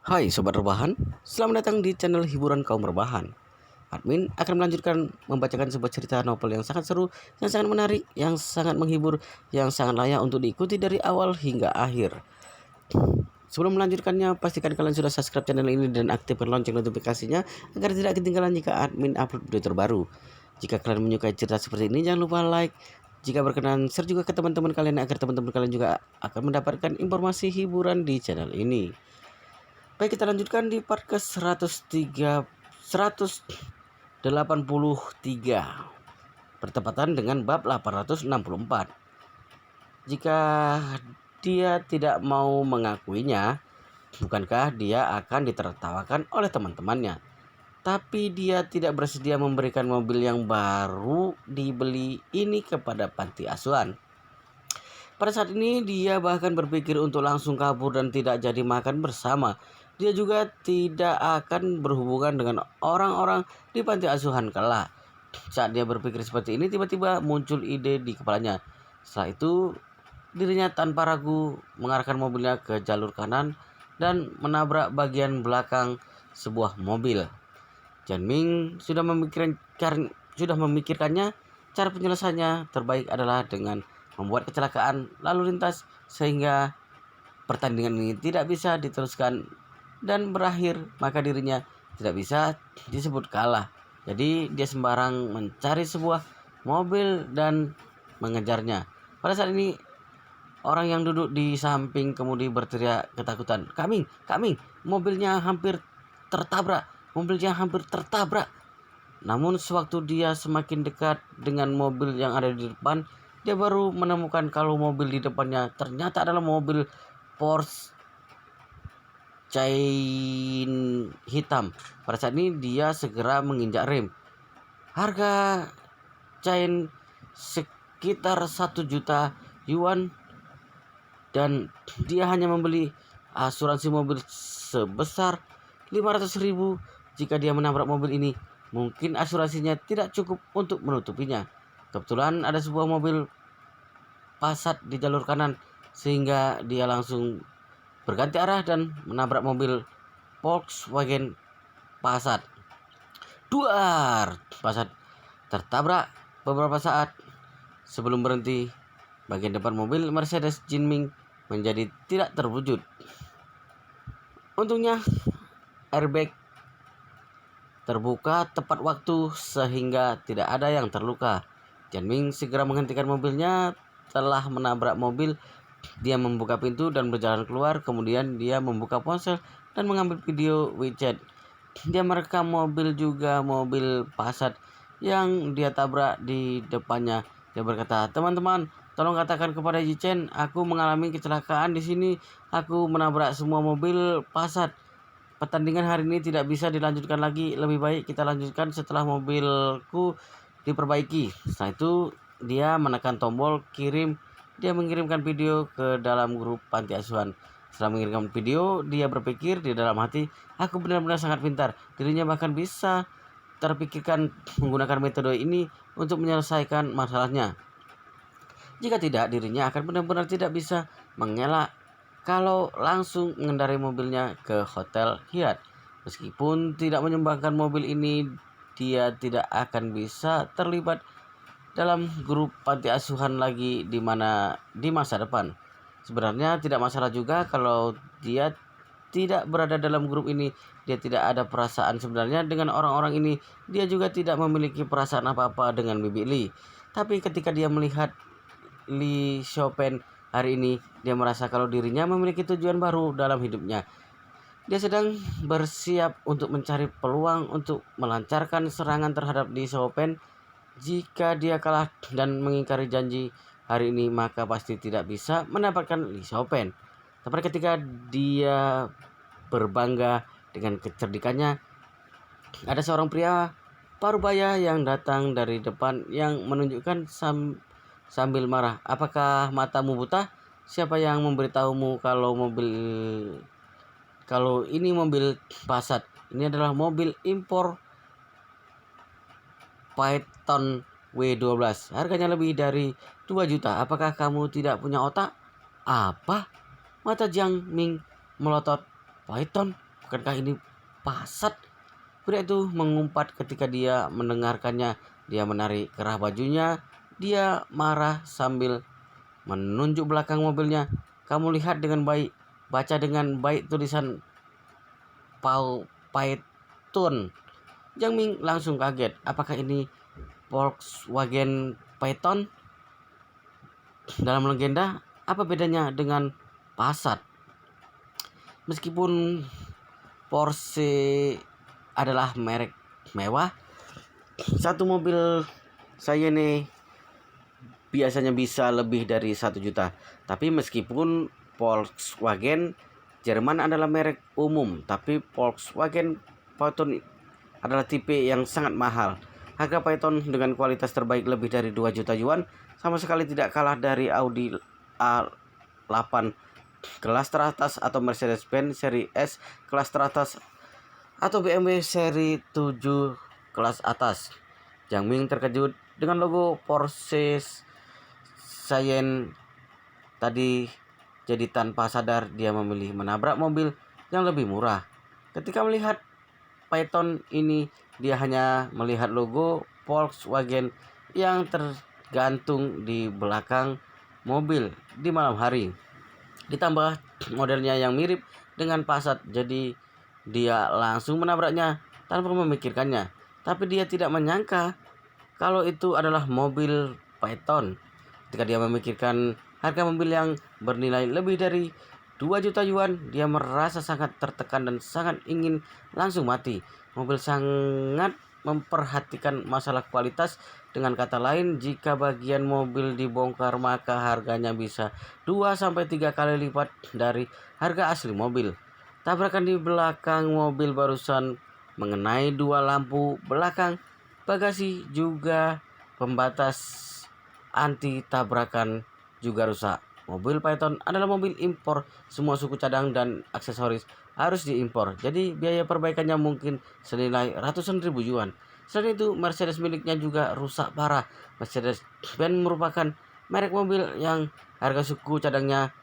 Hai Sobat Rebahan, selamat datang di channel hiburan kaum rebahan. Admin akan melanjutkan membacakan sebuah cerita novel yang sangat seru, yang sangat menarik, yang sangat menghibur, yang sangat layak untuk diikuti dari awal hingga akhir. Sebelum melanjutkannya, pastikan kalian sudah subscribe channel ini dan aktifkan lonceng notifikasinya agar tidak ketinggalan jika admin upload video terbaru. Jika kalian menyukai cerita seperti ini, jangan lupa like. Jika berkenan, share juga ke teman-teman kalian agar teman-teman kalian juga akan mendapatkan informasi hiburan di channel ini. Baik, kita lanjutkan di part ke 183 bertepatan dengan bab 864. Jika dia tidak mau mengakuinya, bukankah dia akan ditertawakan oleh teman-temannya? Tapi dia tidak bersedia memberikan mobil yang baru dibeli ini kepada panti asuhan. Pada saat ini dia bahkan berpikir untuk langsung kabur dan tidak jadi makan bersama. Dia juga tidak akan berhubungan dengan orang-orang di panti asuhan kelak. Saat dia berpikir seperti ini, tiba-tiba muncul ide di kepalanya. Setelah itu, dirinya tanpa ragu mengarahkan mobilnya ke jalur kanan dan menabrak bagian belakang sebuah mobil. Jan Ming sudah memikirkannya. Cara penyelesaiannya terbaik adalah dengan membuat kecelakaan lalu lintas sehingga pertandingan ini tidak bisa diteruskan dan berakhir, maka dirinya tidak bisa disebut kalah. Jadi dia sembarang mencari sebuah mobil dan mengejarnya. Pada saat ini orang yang duduk di samping kemudi berteriak ketakutan, "Kambing, kambing, mobilnya hampir tertabrak." Namun sewaktu dia semakin dekat dengan mobil yang ada di depan, dia baru menemukan kalau mobil di depannya ternyata adalah mobil Porsche Cayenne hitam. Pada saat ini dia segera menginjak rem. Harga Cayenne sekitar 1 juta yuan dan dia hanya membeli asuransi mobil sebesar 500.000. Jika dia menabrak mobil ini, mungkin asuransinya tidak cukup untuk menutupinya. Kebetulan ada sebuah mobil Passat di jalur kanan sehingga dia langsung berganti arah dan menabrak mobil Volkswagen Passat. Duar! Passat tertabrak beberapa saat sebelum berhenti. Bagian depan mobil Mercedes Jinming menjadi tidak terwujud. Untungnya airbag terbuka tepat waktu sehingga tidak ada yang terluka. Janming segera menghentikan mobilnya. Telah menabrak mobil, dia membuka pintu dan berjalan keluar. Kemudian dia membuka ponsel dan mengambil video WeChat. Dia merekam mobil Passat yang dia tabrak di depannya. Dia berkata, "Teman-teman, tolong katakan kepada Yichen, aku mengalami kecelakaan di sini. Aku menabrak semua mobil Passat. Pertandingan hari ini tidak bisa dilanjutkan lagi. Lebih baik kita lanjutkan setelah mobilku diperbaiki." Setelah itu dia menekan tombol kirim. Dia mengirimkan video ke dalam grup panti asuhan. Setelah mengirimkan video, dia berpikir di dalam hati, "Aku benar-benar sangat pintar." Dirinya bahkan bisa terpikirkan menggunakan metode ini untuk menyelesaikan masalahnya. Jika tidak, dirinya akan benar-benar tidak bisa mengelak kalau langsung mengendarai mobilnya ke Hotel Hyatt. Meskipun tidak menyumbangkan mobil ini, dia tidak akan bisa terlibat dalam grup panti asuhan lagi di masa depan. Sebenarnya tidak masalah juga kalau dia tidak berada dalam grup ini. Dia tidak ada perasaan sebenarnya dengan orang-orang ini. Dia juga tidak memiliki perasaan apa-apa dengan Bibi Lee. Tapi ketika dia melihat Lee Chopin hari ini, dia merasa kalau dirinya memiliki tujuan baru dalam hidupnya. Dia sedang bersiap untuk mencari peluang untuk melancarkan serangan terhadap Lee Chopin. Jika dia kalah dan mengingkari janji hari ini, maka pasti tidak bisa mendapatkan Lee Chopin. Tapi ketika dia berbangga dengan kecerdikannya, ada seorang pria parubaya yang datang dari depan yang menunjukkan sambil marah, "Apakah matamu buta? Siapa yang memberitahumu kalau ini mobil Passat? Ini adalah mobil impor Python W12. Harganya lebih dari 2 juta. Apakah kamu tidak punya otak?" "Apa?" Mata Jiang Ming melotot. "Python? bukankah ini Passat? Pria itu mengumpat ketika dia mendengarkannya. Dia menarik kerah bajunya. Dia marah sambil menunjuk belakang mobilnya. Kamu lihat dengan baik. Baca dengan baik tulisan Python. Jiang Ming langsung kaget. Apakah ini Volkswagen Python? Dalam legenda, apa bedanya dengan Passat? Meskipun Porsche adalah merek mewah, satu mobil Cayenne biasanya bisa lebih dari 1 juta. Tapi meskipun Volkswagen Jerman adalah merek umum, tapi Volkswagen Python adalah tipe yang sangat mahal. Harga Python dengan kualitas terbaik lebih dari 2 juta yuan sama sekali tidak kalah dari Audi A8 kelas teratas atau Mercedes-Benz seri S kelas teratas atau BMW seri 7 kelas atas. Jiang Ming terkejut dengan logo Porsche Cayenne tadi, jadi tanpa sadar dia memilih menabrak mobil yang lebih murah. Ketika melihat Python ini, dia hanya melihat logo Volkswagen yang tergantung di belakang mobil di malam hari. Ditambah modelnya yang mirip dengan Passat, jadi dia langsung menabraknya tanpa memikirkannya. Tapi dia tidak menyangka kalau itu adalah mobil Python. Ketika dia memikirkan harga mobil yang bernilai lebih dari 2 juta yuan, dia merasa sangat tertekan dan sangat ingin langsung mati. Mobil sangat memperhatikan masalah kualitas. Dengan kata lain, jika bagian mobil dibongkar maka harganya bisa 2-3 kali lipat dari harga asli mobil. Tabrakan di belakang mobil barusan mengenai 2 lampu belakang, bagasi juga pembatas anti tabrakan juga rusak. Mobil Python adalah mobil impor, semua suku cadang dan aksesoris harus diimpor. Jadi biaya perbaikannya mungkin senilai ratusan ribu yuan. Selain itu, Mercedes miliknya juga rusak parah. Mercedes-Benz merupakan merek mobil yang harga suku cadangnya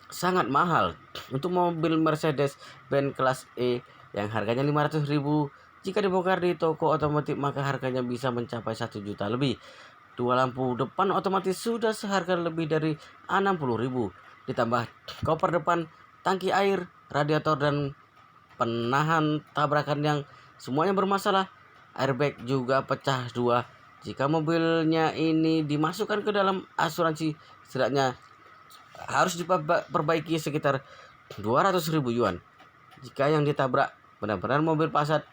sangat mahal. Untuk mobil Mercedes-Benz kelas E yang harganya 500 ribu, jika dibongkar di toko otomotif maka harganya bisa mencapai 1 juta lebih. 2 lampu depan otomatis sudah seharga lebih dari 60 ribu. Ditambah koper depan, tangki air, radiator dan penahan tabrakan yang semuanya bermasalah. Airbag juga pecah 2. Jika mobilnya ini dimasukkan ke dalam asuransi, setidaknya harus diperbaiki sekitar 200 ribu yuan. Jika yang ditabrak benar-benar mobil Passat,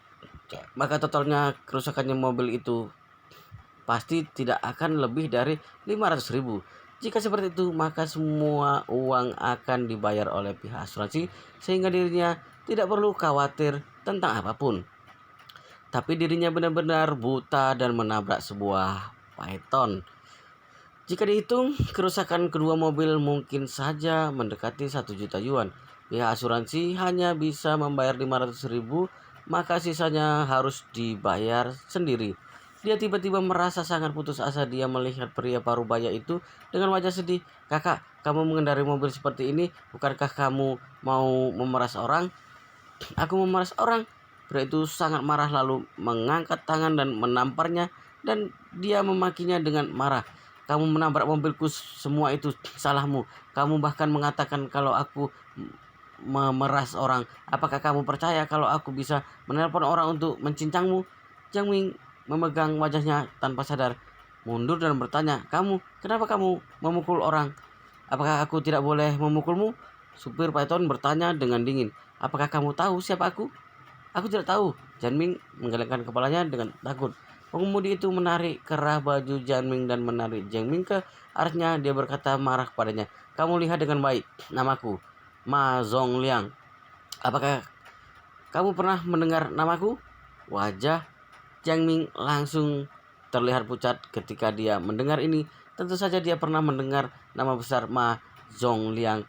maka totalnya kerusakannya mobil itu pasti tidak akan lebih dari 500 ribu. Jika seperti itu, maka semua uang akan dibayar oleh pihak asuransi sehingga dirinya tidak perlu khawatir tentang apapun. Tapi dirinya benar-benar buta dan menabrak sebuah Python. Jika dihitung, kerusakan kedua mobil mungkin saja mendekati 1 juta yuan. Pihak asuransi hanya bisa membayar 500 ribu, maka sisanya harus dibayar sendiri. Dia tiba-tiba merasa sangat putus asa. Dia melihat pria parubaya itu dengan wajah sedih. Kakak, kamu mengendarai mobil seperti ini, bukankah kamu mau memeras orang? Aku memeras orang? Pria itu sangat marah lalu mengangkat tangan dan menamparnya dan dia memakinya dengan marah. Kamu menabrak mobilku, semua itu salahmu. Kamu bahkan mengatakan kalau aku memeras orang. Apakah kamu percaya kalau aku bisa menelpon orang untuk mencincangmu? Jiang Ming memegang wajahnya tanpa sadar, mundur dan bertanya, kenapa kamu memukul orang? Apakah aku tidak boleh memukulmu? Supir Python bertanya dengan dingin. Apakah kamu tahu siapa aku? Aku tidak tahu. Jiang Ming menggelengkan kepalanya dengan takut. Pengemudi itu menarik kerah baju Jiang Ming dan menarik Jiang Ming ke arahnya. Dia berkata marah kepadanya, kamu lihat dengan baik, namaku Ma Zongliang. Apakah kamu pernah mendengar namaku? Wajah Jiang Ming langsung terlihat pucat ketika dia mendengar ini. Tentu saja dia pernah mendengar nama besar Ma Zongliang.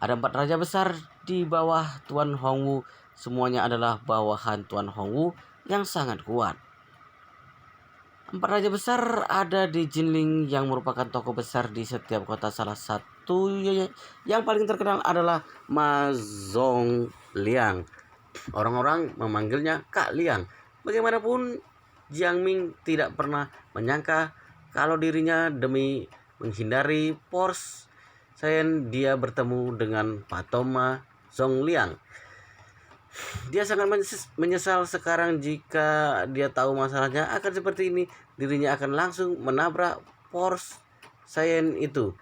Ada 4 raja besar di bawah Tuan Hongwu. Semuanya adalah bawahan Tuan Hongwu yang sangat kuat. 4 raja besar ada di Jinling yang merupakan toko besar di setiap kota. Salah satu yang paling terkenal adalah Ma Zongliang. Orang-orang memanggilnya Kak Liang. Bagaimanapun, Jiang Ming tidak pernah menyangka kalau dirinya demi menghindari Porsche Sayen dia bertemu dengan Patoma Zongliang. Dia sangat menyesal sekarang jika dia tahu masalahnya akan seperti ini. Dirinya akan langsung menabrak Porsche Sayen itu.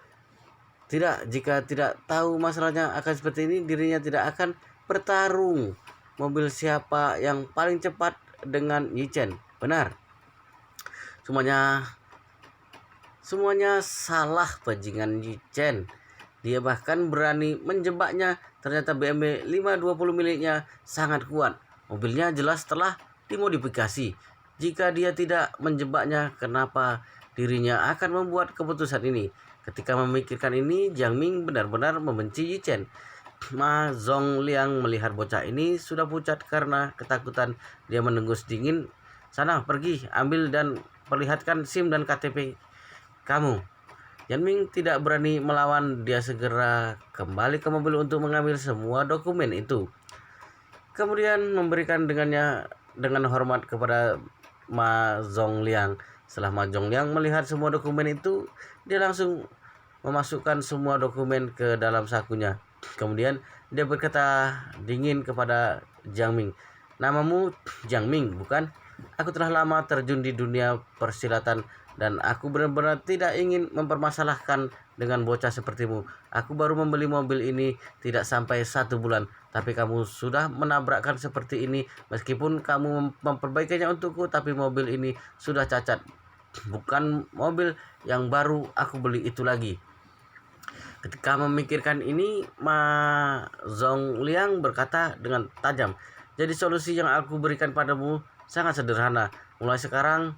Tidak, jika tidak tahu masalahnya akan seperti ini, dirinya tidak akan bertarung mobil siapa yang paling cepat dengan Yi Chen. Benar, semuanya salah bajingan Yi Chen. Dia bahkan berani menjebaknya. Ternyata BMW 520 miliknya sangat kuat. Mobilnya jelas telah dimodifikasi. Jika dia tidak menjebaknya, kenapa dirinya akan membuat keputusan ini? Ketika memikirkan ini, Jiang Ming benar-benar membenci Yi Chen. Ma Zongliang melihat bocah ini sudah pucat karena ketakutan. Dia menengus dingin. Sana, pergi, ambil dan perlihatkan SIM dan KTP kamu. Jiang Ming tidak berani melawan. Dia segera kembali ke mobil untuk mengambil semua dokumen itu. Kemudian memberikan dengan hormat kepada Ma Zongliang. Setelah Ma Zongliang melihat semua dokumen itu, dia langsung memasukkan semua dokumen ke dalam sakunya. Kemudian dia berkata dingin kepada Jiang Ming, "Namamu Jiang Ming, bukan? Aku telah lama terjun di dunia persilatan dan aku benar-benar tidak ingin mempermasalahkan dengan bocah sepertimu. Aku baru membeli mobil ini tidak sampai 1 bulan, tapi kamu sudah menabrakkan seperti ini. Meskipun kamu memperbaikinya untukku, tapi mobil ini sudah cacat. Bukan mobil yang baru aku beli itu lagi." Ketika memikirkan ini, Ma Zongliang berkata dengan tajam, "Jadi solusi yang aku berikan padamu sangat sederhana. Mulai sekarang,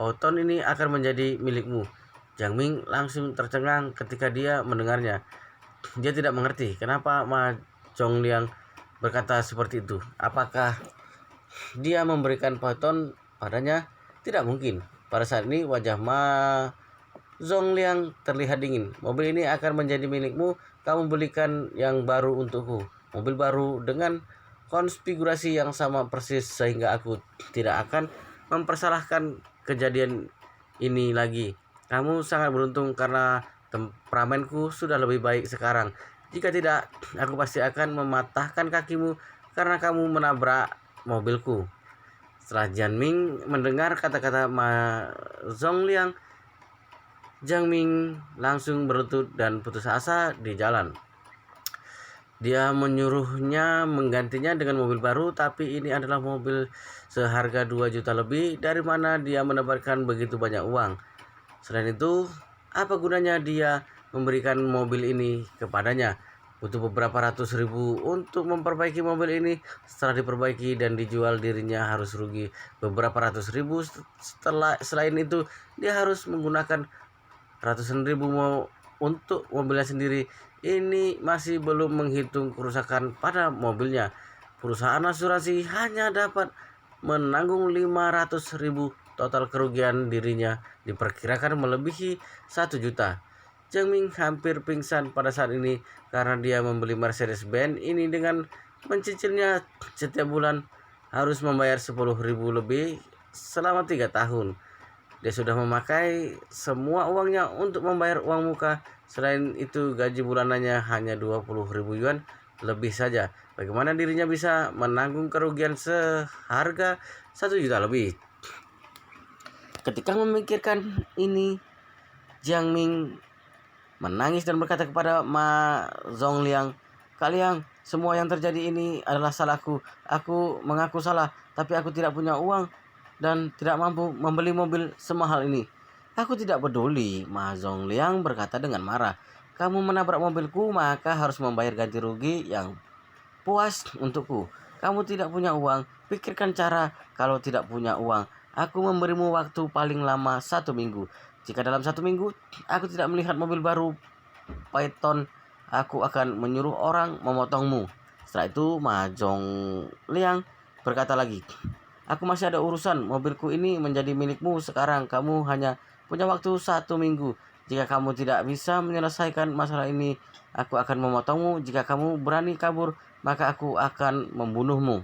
Oton ini akan menjadi milikmu." Jiang Ming langsung tercengang ketika dia mendengarnya. Dia tidak mengerti kenapa Ma Zongliang berkata seperti itu. Apakah dia memberikan Oton padanya? Tidak mungkin. Pada saat ini wajah Ma Zongliang terlihat dingin. "Mobil ini akan menjadi milikmu. Kamu belikan yang baru untukku. Mobil baru dengan konfigurasi yang sama persis sehingga aku tidak akan mempersalahkan kejadian ini lagi. Kamu sangat beruntung karena temperamenku sudah lebih baik sekarang. Jika tidak, aku pasti akan mematahkan kakimu karena kamu menabrak mobilku." Setelah Jiang Ming mendengar kata-kata Ma Zongliang, Jiang Ming langsung berlutut dan putus asa di jalan. Dia menyuruhnya menggantinya dengan mobil baru, tapi ini adalah mobil seharga 2 juta lebih. Dari mana dia mendapatkan begitu banyak uang? Selain itu, apa gunanya dia memberikan mobil ini kepadanya? Butuh beberapa ratus ribu untuk memperbaiki mobil ini. Setelah diperbaiki dan dijual, dirinya harus rugi beberapa ratus ribu. Selain itu, dia harus menggunakan ratusan ribu untuk mobilnya sendiri. Ini masih belum menghitung kerusakan pada mobilnya. Perusahaan asuransi hanya dapat menanggung 500 ribu. Total kerugian dirinya diperkirakan melebihi 1 juta. Jiang Ming hampir pingsan pada saat ini karena dia membeli Mercedes-Benz ini dengan mencicilnya setiap bulan. Harus membayar 10 ribu lebih selama 3 tahun. Dia sudah memakai semua uangnya untuk membayar uang muka. Selain itu, gaji bulanannya hanya 20 ribu yuan lebih saja. Bagaimana dirinya bisa menanggung kerugian seharga 1 juta lebih? Ketika memikirkan ini, Jiang Ming menangis dan berkata kepada Ma Zongliang, "Kak Liang, semua yang terjadi ini adalah salahku. Aku mengaku salah, tapi aku tidak punya uang dan tidak mampu membeli mobil semahal ini." "Aku tidak peduli," Ma Zongliang berkata dengan marah. "Kamu menabrak mobilku, maka harus membayar ganti rugi yang puas untukku. Kamu tidak punya uang, pikirkan cara. Kalau tidak punya uang, aku memberimu waktu paling lama 1 minggu. Jika dalam 1 minggu aku tidak melihat mobil baru Python, aku akan menyuruh orang memotongmu." Setelah itu Ma Zongliang berkata lagi, "Aku masih ada urusan. Mobilku ini menjadi milikmu sekarang. Kamu hanya punya waktu 1 minggu. Jika kamu tidak bisa menyelesaikan masalah ini, aku akan memotongmu. Jika kamu berani kabur, maka aku akan membunuhmu."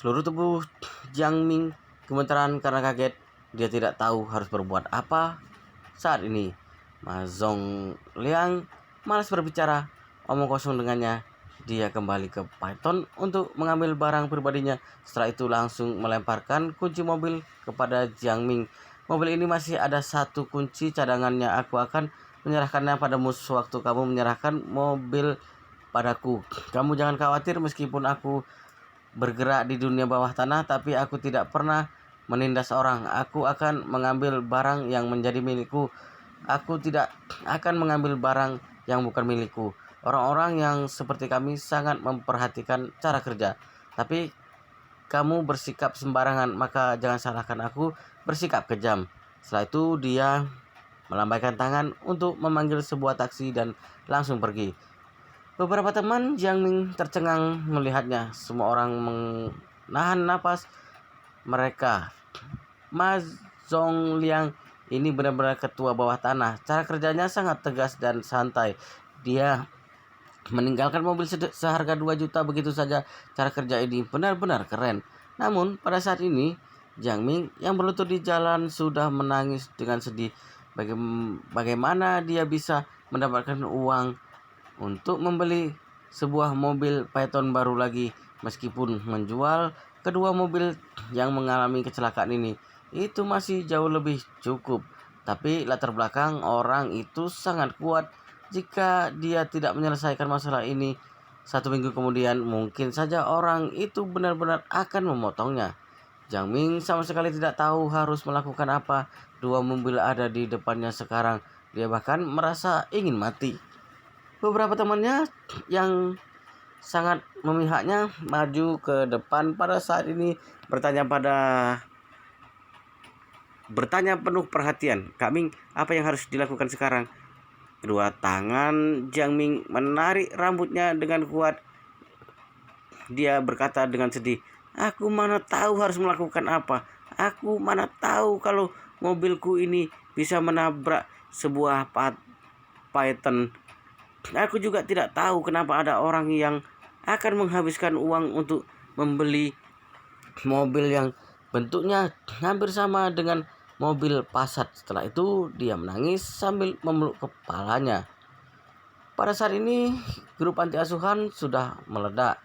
Seluruh tubuh Jiang Ming gemetaran karena kaget. Dia tidak tahu harus berbuat apa saat ini. Ma Zongliang malas berbicara, omong kosong dengannya. Dia kembali ke Python untuk mengambil barang pribadinya. Setelah itu langsung melemparkan kunci mobil kepada Jiang Ming. Mobil ini masih ada satu kunci cadangannya. Aku akan menyerahkannya padamu sewaktu kamu menyerahkan mobil padaku. Kamu jangan khawatir, meskipun aku bergerak di dunia bawah tanah, tapi aku tidak pernah menindas orang. Aku akan mengambil barang yang menjadi milikku. Aku tidak akan mengambil barang yang bukan milikku. Orang-orang yang seperti kami sangat memperhatikan cara kerja. Tapi kamu bersikap sembarangan, maka jangan salahkan aku bersikap kejam. Setelah itu dia melambaikan tangan untuk memanggil sebuah taksi dan langsung pergi. Beberapa teman Jiang Ming tercengang melihatnya. Semua orang menahan napas mereka. Ma Zongliang ini benar-benar ketua bawah tanah. Cara kerjanya sangat tegas dan santai. Dia meninggalkan mobil seharga 2 juta begitu saja. Cara kerja ini benar-benar keren. Namun pada saat ini Jiang Ming yang berlutut di jalan sudah menangis dengan sedih. Bagaimana dia bisa mendapatkan uang untuk membeli sebuah mobil Python baru lagi, meskipun menjual kedua mobil yang mengalami kecelakaan ini itu masih jauh lebih cukup. Tapi latar belakang orang itu sangat kuat. Jika dia tidak menyelesaikan masalah ini 1 minggu kemudian, mungkin saja orang itu benar-benar akan memotongnya. Jiang Ming sama sekali tidak tahu harus melakukan apa. 2 mobil ada di depannya sekarang. Dia bahkan merasa ingin mati. Beberapa temannya yang sangat memihaknya maju ke depan pada saat ini, bertanya penuh perhatian, "Kak Ming, apa yang harus dilakukan sekarang?" Kedua tangan Jiang Ming menarik rambutnya dengan kuat. Dia berkata dengan sedih, "Aku mana tahu harus melakukan apa. Aku mana tahu kalau mobilku ini bisa menabrak sebuah Python. Aku juga tidak tahu kenapa ada orang yang akan menghabiskan uang untuk membeli mobil yang bentuknya hampir sama dengan mobil Passat." Setelah itu dia menangis sambil memeluk kepalanya. Pada saat ini grup anti asuhan sudah meledak.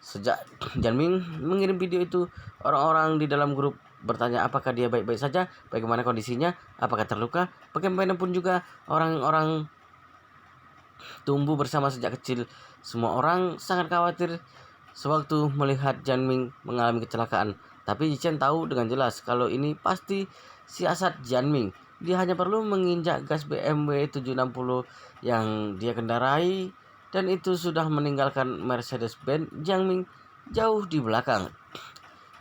Sejak Jiang Ming mengirim video itu, orang-orang di dalam grup bertanya apakah dia baik-baik saja, bagaimana kondisinya, apakah terluka. Bagaimanapun juga orang-orang tumbuh bersama sejak kecil. Semua orang sangat khawatir sewaktu melihat Jiang Ming mengalami kecelakaan. Tapi Yichen tahu dengan jelas kalau ini pasti siasat Jiang Ming. Dia hanya perlu menginjak gas BMW 760 yang dia kendarai, dan itu sudah meninggalkan Mercedes-Benz Jiang Ming jauh di belakang.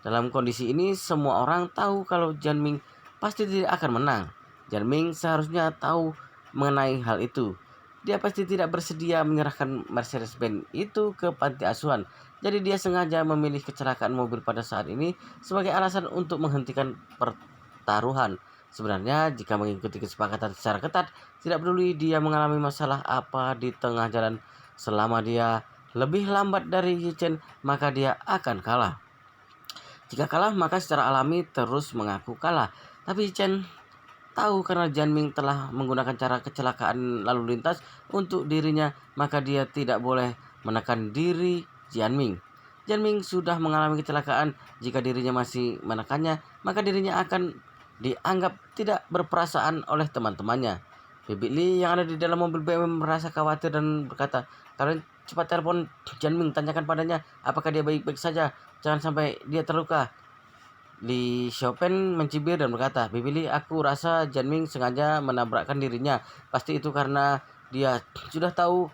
Dalam kondisi ini, semua orang tahu kalau Jiang Ming pasti tidak akan menang. Jiang Ming seharusnya tahu mengenai hal itu. Dia pasti tidak bersedia menyerahkan Mercedes-Benz itu ke panti asuhan. Jadi dia sengaja memilih kecelakaan mobil pada saat ini sebagai alasan untuk menghentikan pertaruhan. Sebenarnya jika mengikuti kesepakatan secara ketat, tidak peduli dia mengalami masalah apa di tengah jalan, selama dia lebih lambat dari Yichen, maka dia akan kalah. Jika kalah, maka secara alami terus mengaku kalah. Tapi Yichen tahu karena Jiang Ming telah menggunakan cara kecelakaan lalu lintas untuk dirinya, maka dia tidak boleh menekan diri Jiang Ming. Jiang Ming sudah mengalami kecelakaan. Jika dirinya masih menekannya, maka dirinya akan dianggap tidak berperasaan oleh teman-temannya. Bibi Li yang ada di dalam mobil BMW merasa khawatir dan berkata, "Kalian cepat telepon Jiang Ming, tanyakan padanya apakah dia baik-baik saja. Jangan sampai dia terluka." Li Xiaopen mencibir dan berkata, "Bibi Li, aku rasa Jiang Ming sengaja menabrakkan dirinya. Pasti itu karena dia sudah tahu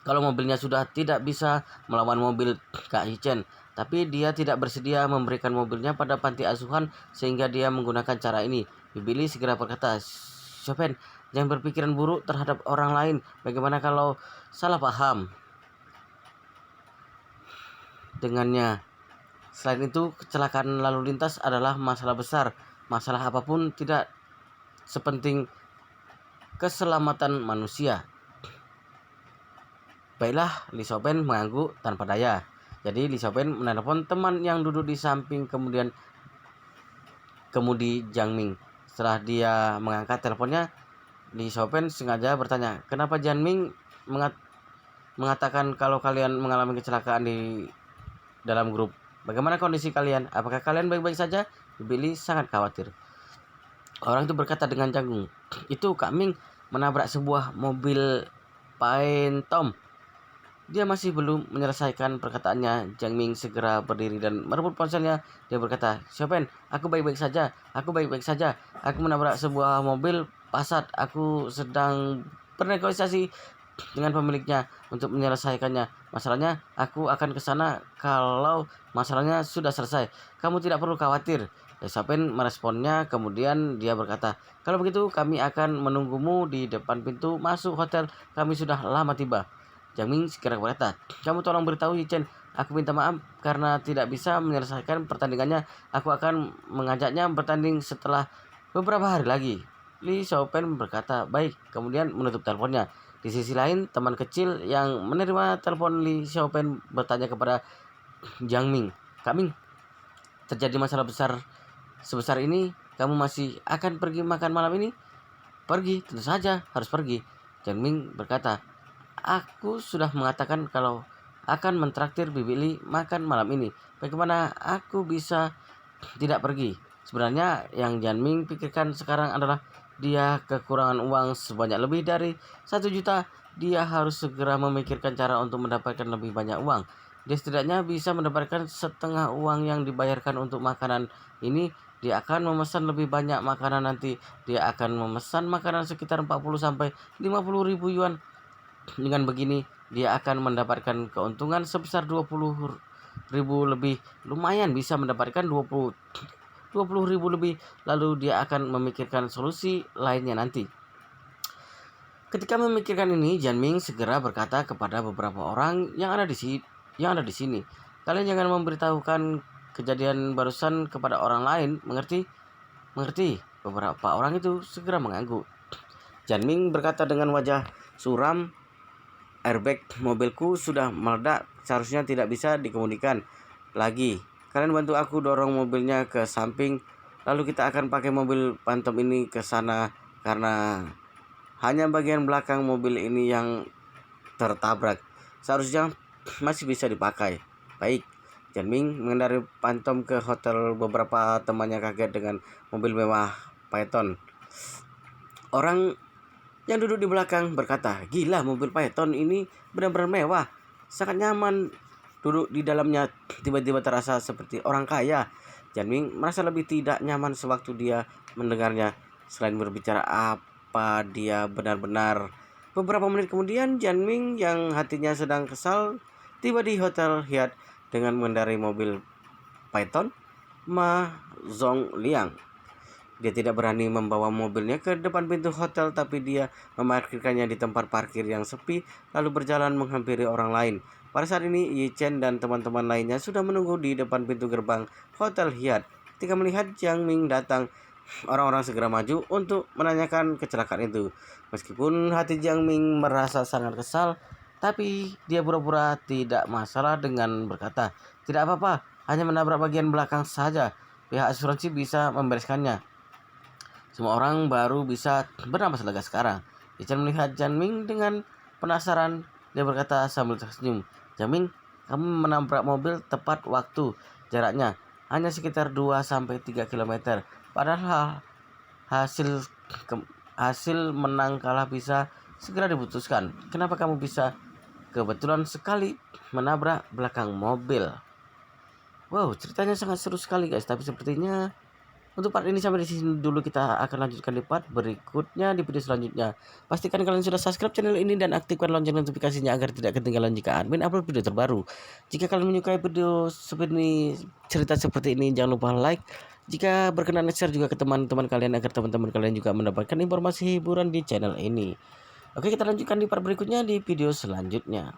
kalau mobilnya sudah tidak bisa melawan mobil Kak Yichen. Tapi dia tidak bersedia memberikan mobilnya pada panti asuhan sehingga dia menggunakan cara ini." Bibi Li segera berkata, "Xiaopen, jangan berpikiran buruk terhadap orang lain. Bagaimana kalau salah paham dengannya? Selain itu, kecelakaan lalu lintas adalah masalah besar. Masalah apapun tidak sepenting keselamatan manusia." "Baiklah," Li Xiaopen mengangguk tanpa daya. Jadi Li Xiaoben menelpon teman yang duduk di samping kemudi Jiang Ming. Setelah dia mengangkat teleponnya, Li Xiaoben sengaja bertanya, kenapa Jiang Ming mengatakan kalau kalian mengalami kecelakaan di dalam grup? Bagaimana kondisi kalian? Apakah kalian baik-baik saja? Billy sangat khawatir. Orang itu berkata dengan canggung, itu Kak Ming menabrak sebuah mobil Phantom. Dia masih belum menyelesaikan perkataannya. Jiang Ming segera berdiri dan merebut ponselnya. Dia berkata, Xiaoben, aku baik-baik saja. Aku baik-baik saja. Aku menabrak sebuah mobil Passat. Aku sedang bernegosiasi dengan pemiliknya untuk menyelesaikannya. Masalahnya, aku akan ke sana kalau masalahnya sudah selesai. Kamu tidak perlu khawatir. Xiaoben meresponnya, kemudian dia berkata, kalau begitu kami akan menunggumu di depan pintu masuk hotel. Kami sudah lama tiba. Jiang Ming segera berkata, kamu tolong beritahu Yichen, aku minta maaf karena tidak bisa menyelesaikan pertandingannya. Aku akan mengajaknya bertanding setelah beberapa hari lagi. Li Xiaoben berkata, baik, kemudian menutup teleponnya. Di sisi lain, teman kecil yang menerima telepon Li Xiaoben bertanya kepada Jiang Ming, Kak Ming, terjadi masalah besar sebesar ini, kamu masih akan pergi makan malam ini? Pergi, tentu saja harus pergi. Jiang Ming berkata, aku sudah mengatakan kalau akan mentraktir Bibi Li makan malam ini. Bagaimana aku bisa tidak pergi? Sebenarnya yang Jiang Ming pikirkan sekarang adalah dia kekurangan uang sebanyak lebih dari 1 juta. Dia harus segera memikirkan cara untuk mendapatkan lebih banyak uang. Dia setidaknya bisa mendapatkan setengah uang yang dibayarkan untuk makanan ini. Dia akan memesan lebih banyak makanan nanti. Dia akan memesan makanan sekitar 40 sampai 50 ribu yuan. Dengan begini, dia akan mendapatkan keuntungan sebesar 20 ribu lebih. Lumayan bisa mendapatkan 20 ribu lebih. Lalu dia akan memikirkan solusi lainnya nanti. Ketika memikirkan ini, Jiang Ming segera berkata kepada beberapa orang yang ada di sini, kalian jangan memberitahukan kejadian barusan kepada orang lain, mengerti? Mengerti? Beberapa orang itu segera mengangguk. Jiang Ming berkata dengan wajah suram, airbag mobilku sudah meledak, seharusnya tidak bisa dikemudikan lagi. Kalian bantu aku dorong mobilnya ke samping, lalu kita akan pakai mobil Phantom ini ke sana karena hanya bagian belakang mobil ini yang tertabrak. Seharusnya masih bisa dipakai. Baik. Jiang Ming mengendarai Phantom ke hotel. Beberapa temannya kaget dengan mobil mewah Phaeton. Orang yang duduk di belakang berkata, gila, mobil Phaeton ini benar-benar mewah, sangat nyaman duduk di dalamnya. Tiba-tiba terasa seperti orang kaya. Jiang Ming merasa lebih tidak nyaman sewaktu dia mendengarnya. Selain berbicara apa dia benar-benar. Beberapa menit kemudian, Jiang Ming yang hatinya sedang kesal tiba di Hotel Hyatt dengan mengendarai mobil Phaeton Ma Zhongliang. Dia tidak berani membawa mobilnya ke depan pintu hotel, tapi dia memarkirkannya di tempat parkir yang sepi, lalu berjalan menghampiri orang lain. Pada saat ini, Yi Chen dan teman-teman lainnya sudah menunggu di depan pintu gerbang Hotel Hyatt. Ketika melihat Jiang Ming datang, orang-orang segera maju untuk menanyakan kecelakaan itu. Meskipun hati Jiang Ming merasa sangat kesal, tapi dia pura-pura tidak masalah dengan berkata, tidak apa-apa, hanya menabrak bagian belakang saja. Pihak asuransi bisa membereskannya. Semua orang baru bisa bernapas lega sekarang. Yichen melihat Jiang Ming dengan penasaran. Dia berkata sambil tersenyum, Jiang Ming, kamu menabrak mobil tepat waktu. Jaraknya hanya sekitar 2-3 km. Padahal hasil menang kalah bisa segera diputuskan. Kenapa kamu bisa kebetulan sekali menabrak belakang mobil? Wow, ceritanya sangat seru sekali guys. Tapi sepertinya untuk part ini sampai di sini dulu. Kita akan lanjutkan di part berikutnya di video selanjutnya. Pastikan kalian sudah subscribe channel ini dan aktifkan lonceng notifikasinya agar tidak ketinggalan jika admin upload video terbaru. Jika kalian menyukai video seperti ini, cerita seperti ini, jangan lupa like. Jika berkenan, share juga ke teman-teman kalian agar teman-teman kalian juga mendapatkan informasi hiburan di channel ini. Oke, kita lanjutkan di part berikutnya di video selanjutnya.